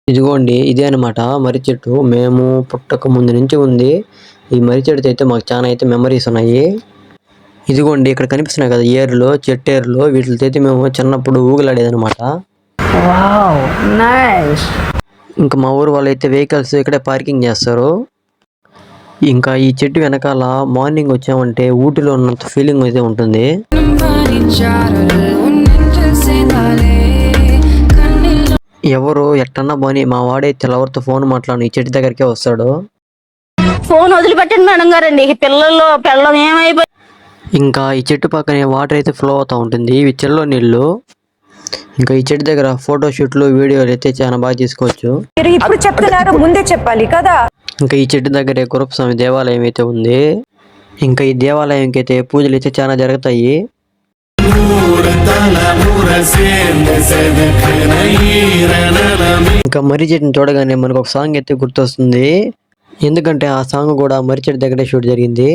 ఇదిగోండి ఇదే అనమాట మర్రి చెట్టు. మేము పుట్టక ముందు నుంచి ఉంది. ఈ మర్రి చెట్టుతో అయితే మాకు చాలా అయితే మెమరీస్ ఉన్నాయి. ఇదిగోండి ఇక్కడ కనిపిస్తున్నాయి కదా ఏర్లు, చెట్టు ఏర్లు. వీటితో అయితే మేము చిన్నప్పుడు ఊగులాడేదనమాట. Wow nice. ఇంకా మా ఊరు వాళ్ళు అయితే వెహికల్స్ ఇక్కడే పార్కింగ్ చేస్తారు. ఇంకా ఈ చెట్టు వెనకాల మార్నింగ్ వచ్చామంటే ఊటీలో ఉన్నంత ఫీలింగ్ అయితే ఉంటుంది. ఎవరు ఎట్టన్నా పోనీ మా వాడైతే ఎవరితో ఫోన్ మాట్లాడు ఈ చెట్టు దగ్గరికే వస్తాడు. ఫోన్ వదిలిపెట్టండి మేడం గారండి, పిల్లలు ఏమైపోయి. ఇంకా ఈ చెట్టు పక్కనే వాటర్ అయితే ఫ్లో అవుతూ ఉంటుంది. ఇవి చెల్లో నీళ్ళు. ఇంకా ఈ చెట్టు దగ్గర ఫోటో షూట్లు వీడియోలు అయితే చాలా బాగా తీసుకోవచ్చు. ఇప్పుడు చెప్తున్నారు, ముందే చెప్పాలి కదా. ఇంకా ఈ చెట్టు దగ్గరే గురప్పస్వామి దేవాలయం అయితే ఉంది. ఇంకా ఈ దేవాలయంకి అయితే పూజలు అయితే చాలా జరుగుతాయి. ఇంకా మర్రి చెట్టుని చూడగానే మనకు ఒక సాంగ్ అయితే గుర్తొస్తుంది. ఎందుకంటే ఆ సాంగ్ కూడా మర్రి చెట్టు దగ్గరే షూట్ జరిగింది.